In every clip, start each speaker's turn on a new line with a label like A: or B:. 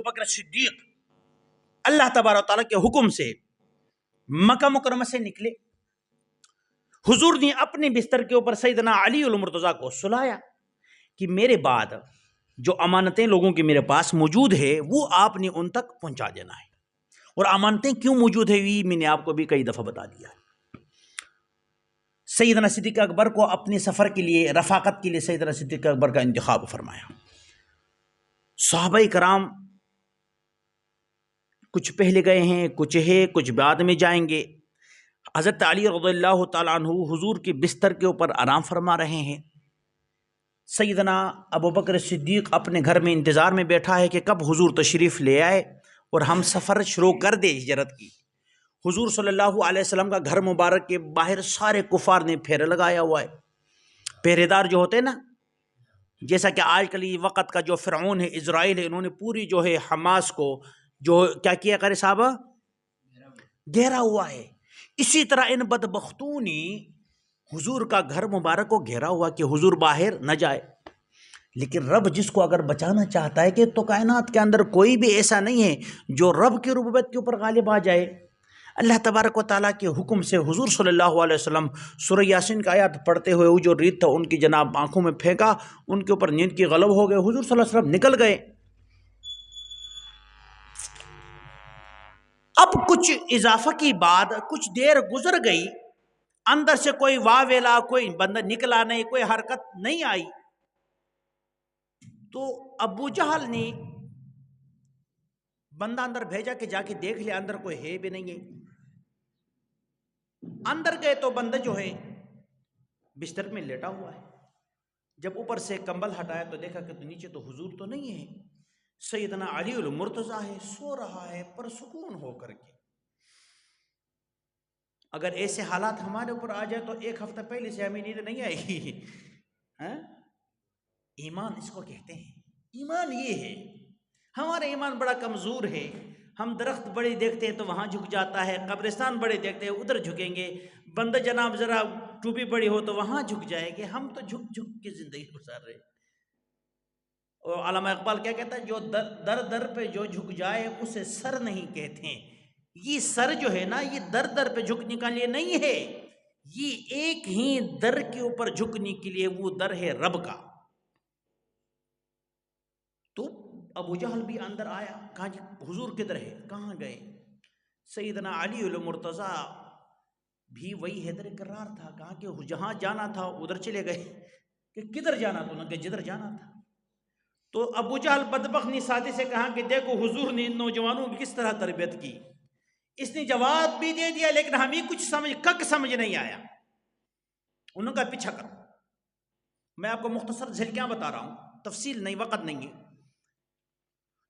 A: بکر صدیق اللہ تبارک و تعالیٰ کے حکم سے مکہ مکرمہ سے نکلے. حضور نے اپنے بستر کے اوپر سیدنا علی المرتضیٰ کو سلایا کہ میرے بعد جو امانتیں لوگوں کے میرے پاس موجود ہے وہ آپ نے ان تک پہنچا دینا ہے. اور امانتیں کیوں موجود ہے یہ میں نے آپ کو بھی کئی دفعہ بتا دیا ہے. سیدنا صدیق اکبر کو اپنے سفر کے لیے رفاقت کے لیے سیدنا صدیق اکبر کا انتخاب فرمایا. صحابہ کرام کچھ پہلے گئے ہیں، کچھ ہے، کچھ بعد میں جائیں گے. حضرت علی رضی اللہ تعالیٰ عنہ حضور کے بستر کے اوپر آرام فرما رہے ہیں. سیدنا ابو بکر صدیق اپنے گھر میں انتظار میں بیٹھا ہے کہ کب حضور تشریف لے آئے اور ہم سفر شروع کر دے ہجرت کی. حضور صلی اللہ علیہ وسلم کا گھر مبارک کے باہر سارے کفار نے پھیرا لگایا ہوا ہے. پہرے دار جو ہوتے ہیں نا، جیسا کہ آج کل یہ وقت کا جو فرعون ہے، اسرائیل ہے، انہوں نے پوری جو ہے حماس کو جو کیا کیا کرے صاحب گھیرا ہوا ہے. اسی طرح ان بدبختوں نے حضور کا گھر مبارک کو گھیرا ہوا کہ حضور باہر نہ جائے. لیکن رب جس کو اگر بچانا چاہتا ہے کہ تو کائنات کے اندر کوئی بھی ایسا نہیں ہے جو رب کی ربوبیت کے اوپر غالب آ جائے. اللہ تبارک و تعالیٰ کے حکم سے حضور صلی اللہ علیہ وسلم سورہ یاسین کا آیات پڑھتے ہوئے وہ جو ریت تھا ان کی جناب آنکھوں میں پھینکا، ان کے اوپر نیند کی غلب ہو گئے. حضور صلی اللہ علیہ وسلم نکل گئے. اب کچھ اضافہ کی بات، کچھ دیر گزر گئی، اندر سے کوئی واہ ویلا، کوئی بندہ نکلا نہیں، کوئی حرکت نہیں آئی. تو ابو جہل نے بندہ اندر بھیجا کہ جا کے دیکھ لے اندر کوئی ہے بھی نہیں ہے. اندر گئے تو بندہ جو ہے بستر میں لیٹا ہوا ہے. جب اوپر سے کمبل ہٹایا تو دیکھا کہ نیچے تو حضور تو نہیں ہے، سیدنا علی المرتضیٰ ہے، سو رہا ہے پرسکون ہو کر کے. اگر ایسے حالات ہمارے اوپر آ جائے تو ایک ہفتہ پہلے سے ہمیں نیند نہیں آئے گی. ایمان اس کو کہتے ہیں. ایمان یہ ہے، ہمارا ایمان بڑا کمزور ہے. ہم درخت بڑے دیکھتے ہیں تو وہاں جھک جاتا ہے، قبرستان بڑے دیکھتے ہیں ادھر جھکیں گے، بندہ جناب ذرا ٹوپی بڑی ہو تو وہاں جھک جائے گے. ہم تو جھک جھک کے زندگی گزار رہے. اور علامہ اقبال کیا کہتا ہے، جو در در پہ جو جھک جائے اسے سر نہیں کہتے. یہ سر جو ہے نا، یہ در در پہ جھکنے کے لیے نہیں ہے، یہ ایک ہی در کے اوپر جھکنے کے لیے، وہ در ہے رب کا. تو ابو جہل بھی اندر آیا، کہا جی حضور کدھر ہے، کہاں گئے؟ سیدنا علی المرتضیٰ بھی وہی حیدر کرار تھا، کہا کہ جہاں جانا تھا ادھر چلے گئے. کہ کدھر جانا تھا؟ کہ جدھر جانا تھا. تو ابو جہل بدبخت نے ساتھی سے کہا کہ دیکھو حضور نے ان نوجوانوں کی کس طرح تربیت کی. اس نے جواب بھی دے دیا لیکن ہمیں کچھ سمجھ نہیں آیا. انہوں کا پیچھا کرو. میں آپ کو مختصر جھلکیاں بتا رہا ہوں، تفصیل نہیں، وقت نہیں ہے.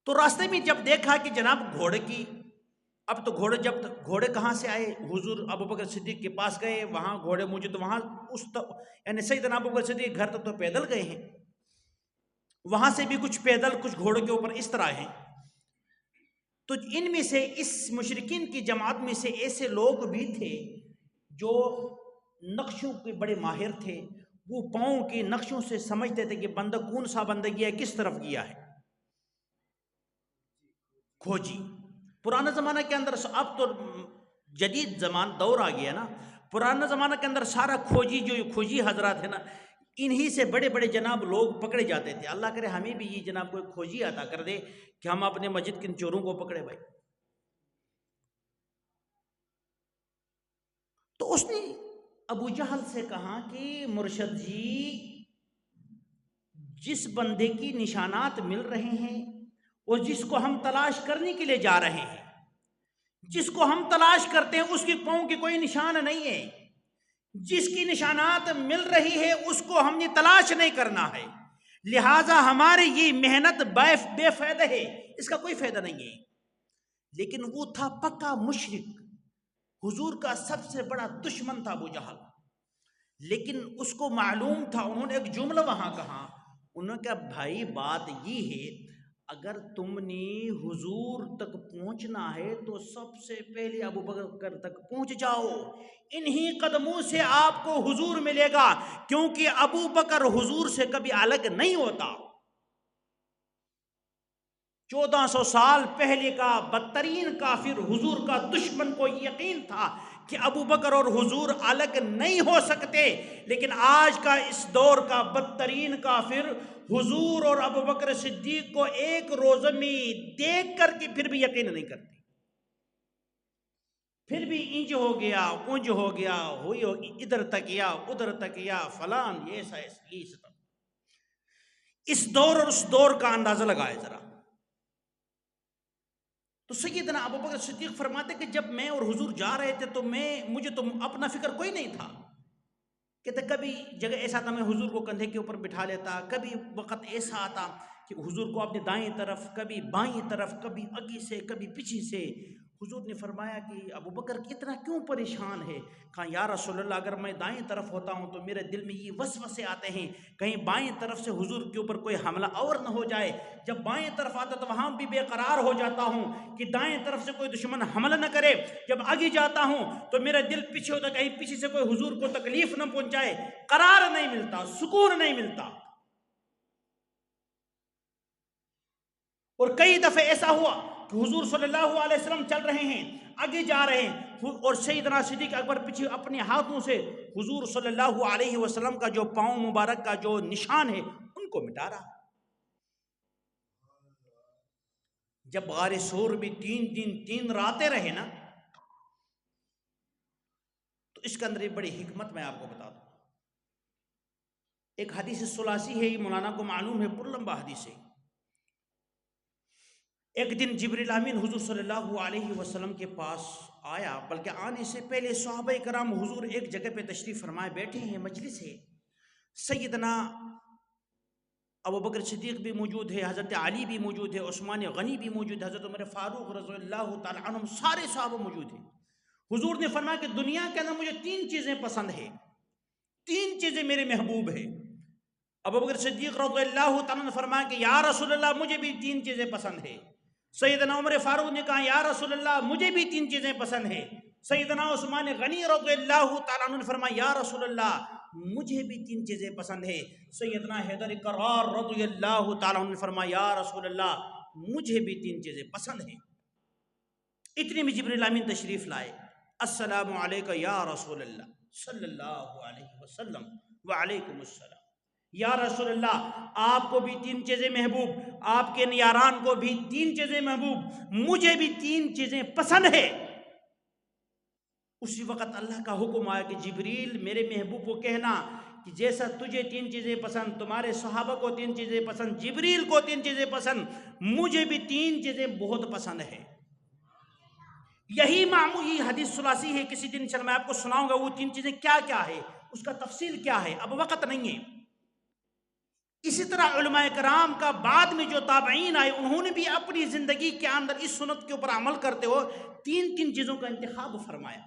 A: تو راستے میں جب دیکھا کہ جناب گھوڑے کی، اب تو گھوڑے کہاں سے آئے؟ حضور ابو بکر صدیق کے پاس گئے، وہاں گھوڑے موجود، وہاں یعنی سیدنا ابو بکر صدیق گھر تک تو پیدل گئے ہیں، وہاں سے بھی کچھ پیدل، کچھ گھوڑوں کے اوپر اس طرح ہیں. تو ان میں سے اس مشرکین کی جماعت میں سے ایسے لوگ بھی تھے جو نقشوں کے بڑے ماہر تھے. وہ پاؤں کے نقشوں سے سمجھتے تھے کہ بندہ کون سا بندہ گیا ہے، کس طرف گیا ہے. کھوجی پرانا زمانہ کے اندر، اب تو جدید دور آ گیا نا. پرانا زمانہ کے اندر سارا کھوجی حضرات ہے نا، انہی سے بڑے بڑے جناب لوگ پکڑے جاتے تھے. اللہ کرے ہمیں بھی یہ جناب کوئی کھوجی عطا کر دے کہ ہم اپنے مسجد کے چوروں کو پکڑے بھائی. تو اس نے ابو جہل سے کہا کہ مرشد جی، جس بندے کی نشانات مل رہے ہیں اور جس کو ہم تلاش کرنے کے لیے جا رہے ہیں، جس کو ہم تلاش کرتے ہیں اس کی پاؤں کی کوئی نشان نہیں ہے. جس کی نشانات مل رہی ہے اس کو ہم نے تلاش نہیں کرنا ہے، لہٰذا ہماری یہ محنت بے فائدہ ہے، اس کا کوئی فائدہ نہیں ہے. لیکن وہ تھا پکا مشرک، حضور کا سب سے بڑا دشمن تھا ابو جہل. لیکن اس کو معلوم تھا، انہوں نے ایک جملہ وہاں کہا، انہوں نے کہا بھائی بات یہ ہے، اگر تم نے حضور تک پہنچنا ہے تو سب سے پہلے ابو بکر تک پہنچ جاؤ، انہی قدموں سے آپ کو حضور ملے گا، کیونکہ ابو بکر حضور سے کبھی الگ نہیں ہوتا. 1400 سال پہلے کا بدترین کافر، حضور کا دشمن کو یقین تھا کہ ابو بکر اور حضور الگ نہیں ہو سکتے، لیکن آج کا اس دور کا بدترین کافر حضور اور ابو بکر صدیق کو ایک روز میں دیکھ کر کے پھر بھی یقین نہیں کرتے، پھر بھی انج ہو گیا اونج ہو گیا، ہوئی ہوگی ادھر تکیا ادھر تکیا فلان، یہ ایسا۔ اس دور اور اس دور کا اندازہ لگائے ذرا۔ تو سیدنا ابو بکر صدیق فرماتے کہ جب میں اور حضور جا رہے تھے تو مجھے تو اپنا فکر کوئی نہیں تھا، کہتے کبھی جگہ ایسا تھا میں حضور کو کندھے کے اوپر بٹھا لیتا، کبھی وقت ایسا آتا کہ حضور کو اپنے دائیں طرف، کبھی بائیں طرف، کبھی آگے سے کبھی پیچھے سے۔ حضور نے فرمایا کہ ابو بکر اتنا کیوں پریشان ہے؟ کہا یا رسول اللہ اگر میں دائیں طرف ہوتا ہوں تو میرے دل میں یہ وسوسے آتے ہیں کہیں بائیں طرف سے حضور کے اوپر کوئی حملہ اور نہ ہو جائے، جب بائیں طرف آتا تو وہاں بھی بے قرار ہو جاتا ہوں کہ دائیں طرف سے کوئی دشمن حملہ نہ کرے، جب آگے جاتا ہوں تو میرا دل پیچھے ہوتا کہیں پیچھے سے کوئی حضور کو تکلیف نہ پہنچائے، قرار نہیں ملتا، سکون نہیں ملتا۔ اور کئی دفعہ ایسا ہوا کہ حضور صلی اللہ علیہ وسلم چل رہے ہیں، آگے جا رہے ہیں، اور سیدنا صدیق اکبر پیچھے اپنے ہاتھوں سے حضور صلی اللہ علیہ وسلم کا جو پاؤں مبارک کا جو نشان ہے ان کو مٹا رہا۔ جب غار سور بھی 3 دن 3 راتیں رہے نا، تو اس کے اندر ایک بڑی حکمت میں آپ کو بتا دوں۔ ایک حدیث ثلاثی ہے، یہ مولانا کو معلوم ہے، پر لمبا حدیث ہے۔ ایک دن جبریل امین حضور صلی اللہ علیہ وسلم کے پاس آیا، بلکہ آنے سے پہلے صحابہ کرام حضور ایک جگہ پہ تشریف فرمائے بیٹھے ہیں، مجلس ہے، سیدنا ابو بکر صدیق بھی موجود ہے، حضرت علی بھی موجود ہے، عثمان غنی بھی موجود ہے، حضرت عمر فاروق رضی اللہ تعالی عنہم، سارے صحابہ موجود ہیں۔ حضور نے فرمایا کہ دنیا کے اندر مجھے 3 چیزیں پسند ہیں، 3 چیزیں میرے محبوب ہیں۔ ابو بکر صدیق رضی اللہ تعالیٰ نے فرمایا کہ یا رسول اللہ مجھے بھی 3 چیزیں پسند ہیں۔ سیدنا عمر فاروق نے کہا یا رسول اللہ مجھے بھی 3 چیزیں پسند ہیں۔ سیدنا عثمان غنی رضی اللہ تعالیٰ عنہ نے فرمایا یا رسول اللہ مجھے بھی 3 چیزیں پسند ہیں۔ سیدنا حیدر کرار رضی اللہ تعالیٰ عنہ نے فرمایا یا رسول اللہ مجھے بھی 3 چیزیں پسند ہیں۔ اتنے میں جبریل امین تشریف لائے، السلام علیکم یا رسول اللہ صلی اللہ علیہ وسلم وعلیکم السلام۔ یا رسول اللہ آپ کو بھی 3 چیزیں محبوب، آپ کے یاران کو بھی 3 چیزیں محبوب، مجھے بھی 3 چیزیں پسند ہے۔ اسی وقت اللہ کا حکم آیا کہ جبریل میرے محبوب کو کہنا کہ جیسا تجھے 3 چیزیں پسند، تمہارے صحابہ کو 3 چیزیں پسند، جبریل کو 3 چیزیں پسند، مجھے بھی 3 چیزیں بہت پسند ہے۔ یہی معمولی حدیث ثلاثی ہے، کسی دن انشاءاللہ میں آپ کو سناؤں گا وہ 3 چیزیں کیا کیا ہے، اس کا تفصیل کیا ہے، اب وقت نہیں ہے۔ اسی طرح علماء کرام کا بعد میں جو تابعین آئے انہوں نے بھی اپنی زندگی کے اندر اس سنت کے اوپر عمل کرتے ہو 3 چیزوں کا انتخاب فرمایا۔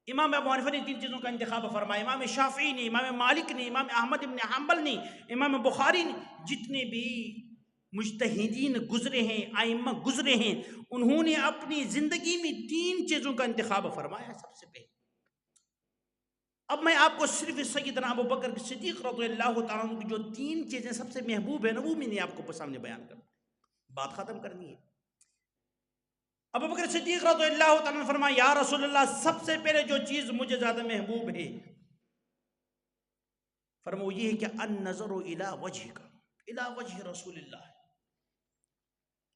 A: امام ابو حنیفہ نے 3 چیزوں کا انتخاب فرمایا، امام شافعی نے، امام مالک نے، امام احمد بن حنبل نے، امام بخاری نے، جتنے بھی مجتہدین گزرے ہیں، ائمہ گزرے ہیں، انہوں نے اپنی زندگی میں 3 چیزوں کا انتخاب فرمایا سب سے پہلے۔ اب میں آپ کو صرف سیدنا ابو بکر صدیق رضی اللہ تعالیٰ عنہ کی جو 3 چیزیں سب سے محبوب ہیں نا وہ میں نے آپ کو سامنے بیان کرنا، بات ختم کرنی ہے۔ ابو بکر صدیق رضی اللہ تعالیٰ عنہ فرمایا یا رسول اللہ سب سے پہلے جو چیز مجھے زیادہ محبوب ہے، فرمایا یہ ہے کہ النظر الی وجہک، الی وجہ رسول اللہ،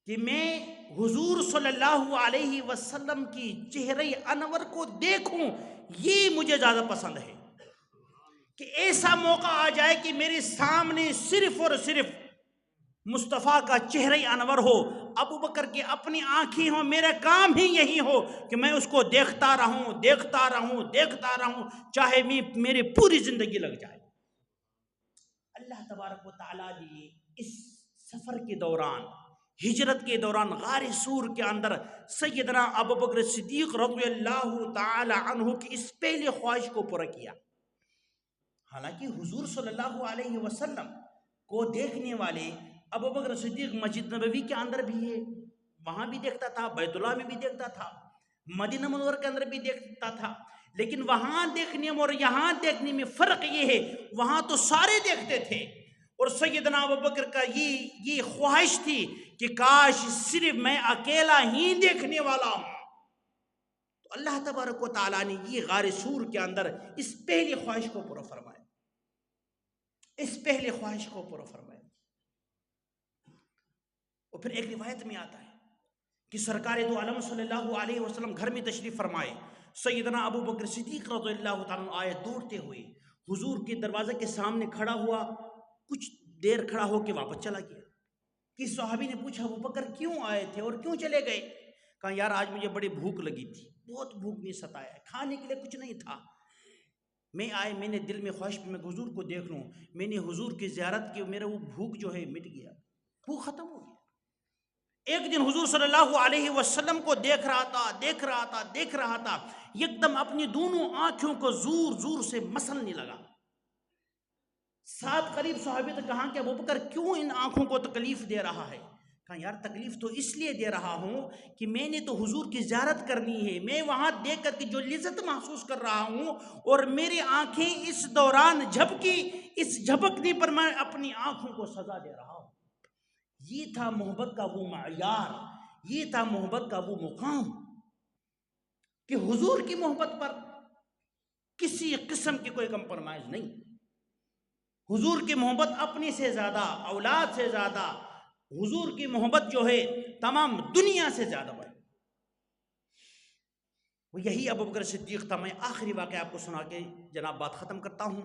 A: کہ میں حضور صلی اللہ علیہ وسلم کی چہرہ انور کو دیکھوں، یہ مجھے زیادہ پسند ہے۔ کہ ایسا موقع آ جائے کہ میرے سامنے صرف اور صرف مصطفیٰ کا چہرہ انور ہو، ابو بکر کی اپنی آنکھیں ہوں، میرا کام ہی یہی ہو کہ میں اس کو دیکھتا رہوں دیکھتا رہوں دیکھتا رہوں، چاہے میری پوری زندگی لگ جائے۔ اللہ تبارک و تعالیٰ نے اس سفر کے دوران، ہجرت کے دوران غار سور کے اندر سیدنا ابو بکر صدیق رضی اللہ تعالی عنہ کی اس پہلی خواہش کو پورا کیا۔ حالانکہ حضور صلی اللہ علیہ وسلم کو دیکھنے والے ابو بکر صدیق مسجد نبوی کے اندر بھی ہے، وہاں بھی دیکھتا تھا، بیت اللہ میں بھی دیکھتا تھا، مدینہ منورہ کے اندر بھی دیکھتا تھا، لیکن وہاں دیکھنے اور یہاں دیکھنے میں فرق یہ ہے، وہاں تو سارے دیکھتے تھے، اور سیدنا ابوبکر کا یہ خواہش تھی کہ کاش صرف میں اکیلا ہی دیکھنے والا ہوں. تو اللہ تبارک و تعالیٰ نے یہ غار سور کے اندر اس پہلی خواہش کو پورا فرمایا، اس پہلی خواہش کو پورا فرمایا. اور پھر ایک روایت میں آتا ہے کہ سرکار دو عالم صلی اللہ علیہ وسلم گھر میں تشریف فرمائے. سیدنا ابو بکر صدیق رضی اللہ تعالیٰ عنہ آئے دوڑتے ہوئے، حضور کے دروازے کے سامنے کھڑا ہوا، کچھ دیر کھڑا ہو کے واپس چلا گیا. کسی صحابی نے پوچھا ابو بکر کیوں آئے تھے اور کیوں چلے گئے؟ کہا یار آج مجھے بڑی بھوک لگی تھی، بہت بھوک نے ستایا ہے، کھانے کے لیے کچھ نہیں تھا. میں نے دل میں خواہش میں حضور کو دیکھ لوں، میں نے حضور کی زیارت کی، میرا وہ بھوک جو ہے مٹ گیا، بھوک ختم ہو گیا. ایک دن حضور صلی اللہ علیہ وسلم کو دیکھ رہا تھا، یک دم اپنی دونوں آنکھوں کو زور زور سے مسلنے لگا. ساتھ قریب صحابی نے کہا کہ ابوبکر کیوں ان آنکھوں کو تکلیف دے رہا ہے؟ کہا یار تکلیف تو اس لیے دے رہا ہوں کہ میں نے تو حضور کی زیارت کرنی ہے، میں وہاں دیکھ کر کے جو لذت محسوس کر رہا ہوں اور میری آنکھیں اس دوران جھپکی، اس جھپکنے پر میں اپنی آنکھوں کو سزا دے رہا ہوں. یہ تھا محبت کا وہ معیار، یہ تھا محبت کا وہ مقام کہ حضور کی محبت پر کسی قسم کی کوئی کمپرمائز نہیں. حضور کی محبت اپنی سے زیادہ، اولاد سے زیادہ، حضور کی محبت جو ہے تمام دنیا سے زیادہ بڑی. وہ یہی ابو بکر صدیق تھا. میں آخری واقعہ آپ کو سنا کے جناب بات ختم کرتا ہوں.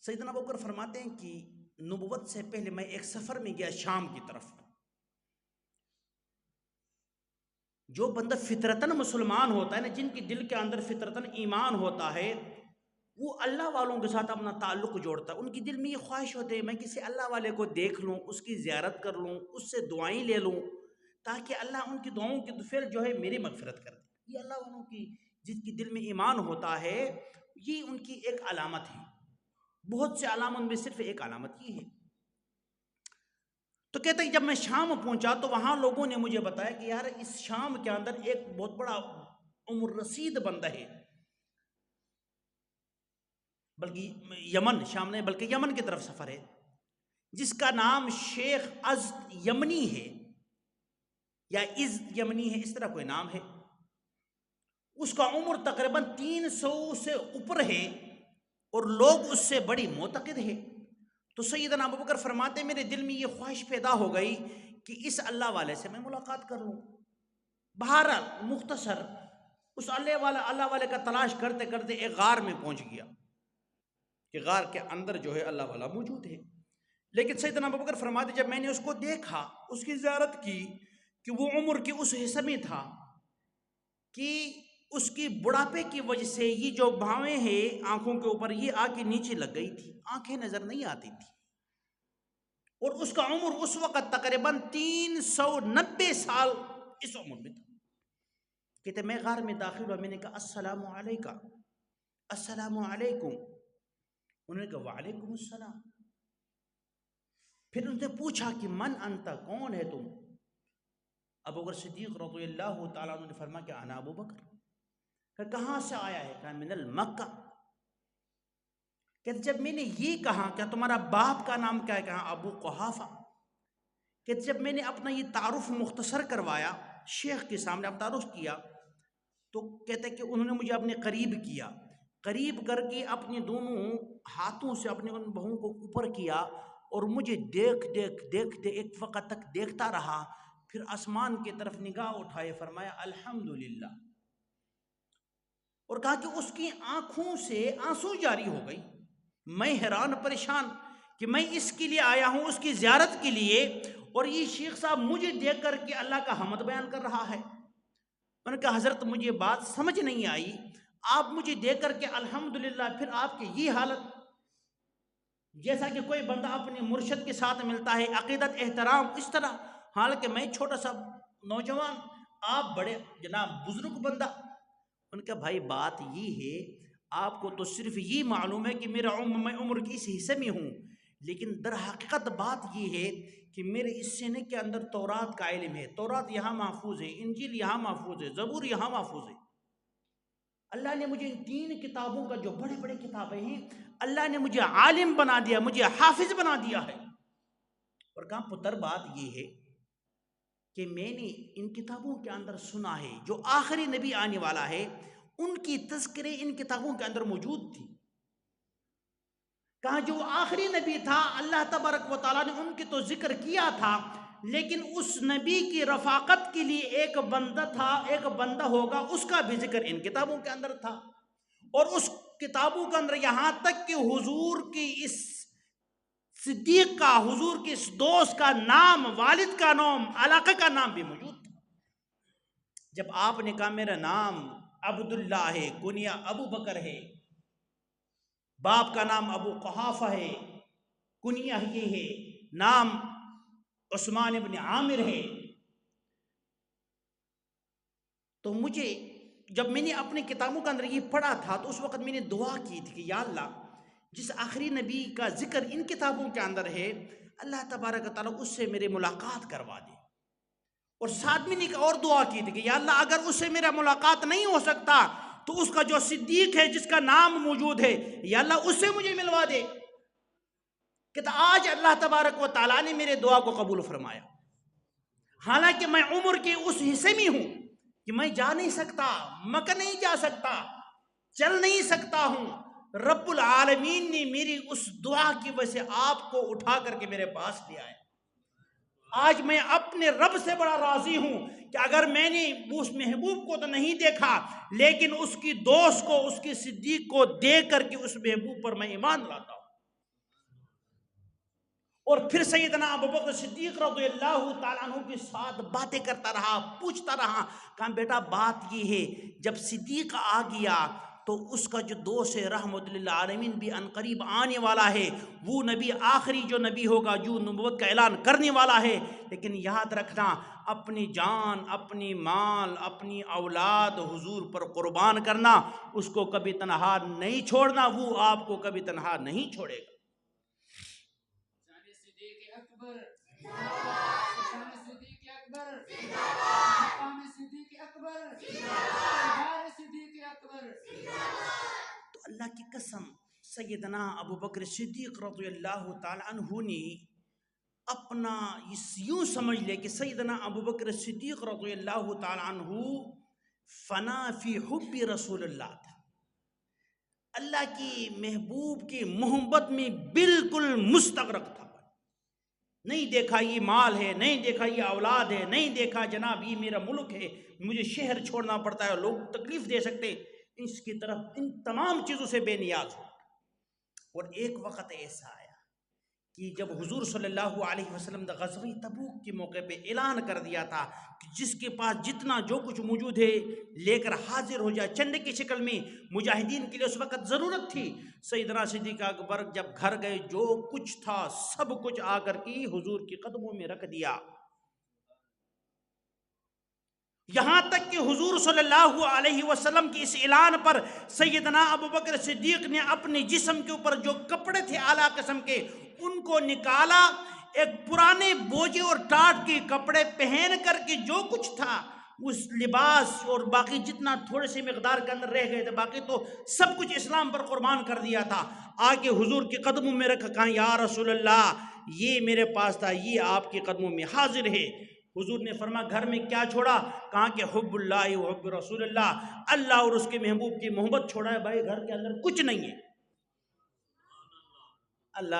A: سیدنا ابو بکر فرماتے ہیں کہ نبوت سے پہلے میں ایک سفر میں گیا شام کی طرف. جو بندہ فطرتاً مسلمان ہوتا ہے نا، جن کی دل کے اندر فطرتاً ایمان ہوتا ہے، وہ اللہ والوں کے ساتھ اپنا تعلق جوڑتا ہے. ان کی دل میں یہ خواہش ہوتی ہے میں کسی اللہ والے کو دیکھ لوں، اس کی زیارت کر لوں، اس سے دعائیں لے لوں، تاکہ اللہ ان کی دعاؤں کی فعل جو ہے میری مغفرت کر دے. یہ اللہ والوں کی جس کی دل میں ایمان ہوتا ہے، یہ ان کی ایک علامت ہے. بہت سے علامت میں صرف ایک علامت یہ ہے. تو کہتا ہے جب میں شام پہنچا تو وہاں لوگوں نے مجھے بتایا کہ یار اس شام کے اندر ایک بہت بڑا عمر رسید بندہ ہے، بلکہ یمن، شام نہیں بلکہ یمن کی طرف سفر ہے، جس کا نام شیخ ازد یمنی ہے یا از یمنی ہے، اس طرح کوئی نام ہے. اس کا عمر تقریباً 300 سے اوپر ہے اور لوگ اس سے بڑی معتقد ہے. تو سیدنا ابوبکر فرماتے میرے دل میں یہ خواہش پیدا ہو گئی کہ اس اللہ والے سے میں ملاقات کر لوں. بہرحال مختصر اس اللہ والے کا تلاش کرتے کرتے ایک غار میں پہنچ گیا کہ غار کے اندر جو ہے اللہ والا موجود ہے. لیکن سیدنا ابوبکر فرماتے جب میں نے اس کو دیکھا، اس کی زیارت کی، کہ وہ عمر کے اس حصے میں تھا کہ اس کی بڑھاپے کی وجہ سے یہ جو بھاویں ہیں آنکھوں کے اوپر یہ آ کے نیچے لگ گئی تھی، آنکھیں نظر نہیں آتی تھی. اور اس کا عمر اس وقت تقریباً 390 سال اس عمر میں تھا. کہتے میں غار میں داخل ہوا، میں نے کہا السلام علیکم، السلام علیکم. انہوں نے کہا وعلیکم السلام. پھر ان سے پوچھا کہ من انت، کون ہے تم؟ ابو بکر صدیق رضی اللہ تعالیٰ عنہ نے فرمایا کہ انا ابو بکر. کہ کہاں سے آیا ہے؟ کہا من المکہ. کہ جب میں نے یہ کہا کہ تمہارا باپ کا نام کیا ہے؟ کہا ابو قحافہ. کہ جب میں نے اپنا یہ تعارف مختصر کروایا، شیخ کے سامنے اب تعارف کیا، تو کہتے کہ انہوں نے مجھے اپنے قریب کیا، قریب کر کے اپنے دونوں ہاتھوں سے اپنے ان بہوں کو اوپر کیا اور مجھے دیکھتے ایک وقت تک دیکھتا رہا. پھر آسمان کی طرف نگاہ اٹھائے، فرمایا الحمدللہ، اور کہا کہ اس کی آنکھوں سے آنسو جاری ہو گئی. میں حیران پریشان کہ میں اس کے لیے آیا ہوں، اس کی زیارت کے لیے، اور یہ شیخ صاحب مجھے دیکھ کر کے اللہ کا حمد بیان کر رہا ہے. میں نے کہا حضرت مجھے بات سمجھ نہیں آئی، آپ مجھے دیکھ کر کے الحمدللہ، پھر آپ کی یہ حالت، جیسا کہ کوئی بندہ اپنے مرشد کے ساتھ ملتا ہے، عقیدت احترام اس طرح، حالانکہ میں چھوٹا سا نوجوان، آپ بڑے جناب بزرگ بندہ. ان کا بھائی بات یہ ہے، آپ کو تو صرف یہ معلوم ہے کہ میں عمر کی اس حصے میں ہوں، لیکن در حقیقت بات یہ ہے کہ میرے اس سینے کے اندر تورات کا علم ہے، تورات یہاں محفوظ ہے، انجیل یہاں محفوظ ہے، زبور یہاں محفوظ ہے. اللہ نے مجھے ان 3 کتابوں کا جو بڑے بڑے کتابیں ہیں اللہ نے مجھے عالم بنا دیا, مجھے حافظ بنا دیا ہے. اور کہا پتر بات یہ ہے کہ میں نے ان کتابوں کے اندر سنا ہے جو آخری نبی آنے والا ہے ان کی تذکرے ان کتابوں کے اندر موجود تھی. کہا جو آخری نبی تھا اللہ تبارک و تعالیٰ نے ان کی تو ذکر کیا تھا, لیکن اس نبی کی رفاقت کے لیے ایک بندہ تھا, ایک بندہ ہوگا, اس کا بھی ذکر ان کتابوں کے اندر تھا. اور اس کتابوں کے اندر یہاں تک کہ حضور کی اس صدیق کا, حضور کے اس دوست کا نام, والد کا نام, علاقہ کا نام بھی موجود تھا. جب آپ نے کہا میرا نام عبداللہ ہے, کنیا ابو بکر ہے, باپ کا نام ابو قحافہ ہے, کنیا یہ ہے, نام عثمان ابن عامر ہے, تو مجھے جب میں نے اپنے کتابوں کے اندر یہ پڑھا تھا تو اس وقت میں نے دعا کی تھی کہ یا اللہ جس آخری نبی کا ذکر ان کتابوں کے اندر ہے اللہ تبارک و تعالیٰ اس سے میرے ملاقات کروا دے. اور ساتھ میں نے ایک اور دعا کی تھی کہ یا اللہ اگر اس سے میرا ملاقات نہیں ہو سکتا تو اس کا جو صدیق ہے جس کا نام موجود ہے یا اللہ اس سے مجھے ملوا دے. کہ آج اللہ تبارک و تعالیٰ نے میرے دعا کو قبول فرمایا. حالانکہ میں عمر کے اس حصے میں ہوں کہ میں جا نہیں سکتا, مکہ نہیں جا سکتا, چل نہیں سکتا ہوں. رب العالمین نے میری اس دعا کی وجہ سے آپ کو اٹھا کر کے میرے پاس لے آئے. آج میں اپنے رب سے بڑا راضی ہوں کہ اگر میں نے اس محبوب کو تو نہیں دیکھا لیکن اس کی دوست کو, اس کی صدیق کو دیکھ کر کے اس محبوب پر میں ایمان لاتا ہوں. اور پھر سیدنا ابوبکر صدیق رضی اللہ تعالیٰ عنہ کے ساتھ باتیں کرتا رہا, پوچھتا رہا. کہا بیٹا بات یہ ہے جب صدیق آ گیا تو اس کا جو دوست ہے رحمت للعالمین بھی عنقریب آنے والا ہے, وہ نبی آخری جو نبی ہوگا جو نبوت کا اعلان کرنے والا ہے. لیکن یاد رکھنا اپنی جان, اپنی مال, اپنی اولاد حضور پر قربان کرنا, اس کو کبھی تنہا نہیں چھوڑنا, وہ آپ کو کبھی تنہا نہیں چھوڑے گا. تو اللہ کی قسم سیدنا ابوبکر صدیق رضی اللہ تعالی عنہ نے اپنا یوں سمجھ لے کہ سیدنا ابوبکر صدیق رضی اللہ تعالی عنہ فنا فی حب رسول اللہ تھا. اللہ کی محبوب کی محبت میں بالکل مستغرق تھا. نہیں دیکھا یہ مال ہے, نہیں دیکھا یہ اولاد ہے, نہیں دیکھا جناب یہ میرا ملک ہے, مجھے شہر چھوڑنا پڑتا ہے, لوگ تکلیف دے سکتے, اس کی طرف ان تمام چیزوں سے بے نیاز ہو. اور ایک وقت ایسا آیا کہ جب حضور صلی اللہ علیہ وسلم نے غزوہ تبوک کے موقع پہ اعلان کر دیا تھا کہ جس کے پاس جتنا جو کچھ موجود ہے لے کر حاضر ہو جائے, چندے کی شکل میں مجاہدین کے لیے اس وقت ضرورت تھی. سیدنا صدیق اکبر جب گھر گئے جو کچھ تھا سب کچھ آ کر کے حضور کے قدموں میں رکھ دیا. یہاں تک کہ حضور صلی اللہ علیہ وسلم کی اس اعلان پر سیدنا ابوبکر صدیق نے اپنے جسم کے اوپر جو کپڑے تھے اعلیٰ قسم کے ان کو نکالا, ایک پرانے بوجھے اور ٹاٹ کے کپڑے پہن کر کے جو کچھ تھا اس لباس اور باقی جتنا تھوڑے سے مقدار کے اندر رہ گئے تھے باقی تو سب کچھ اسلام پر قربان کر دیا تھا. آگے حضور کے قدموں میں رکھا, کہا یا رسول اللہ یہ میرے پاس تھا, یہ آپ کے قدموں میں حاضر ہے. حضور نے فرمایا گھر میں کیا چھوڑا؟ کہا کہ حب اللہ و حب رسول اللہ, اللہ اور اس کے محبوب کی محبت چھوڑا ہے. بھائی گھر کے اندر کچھ نہیں ہے. اللہ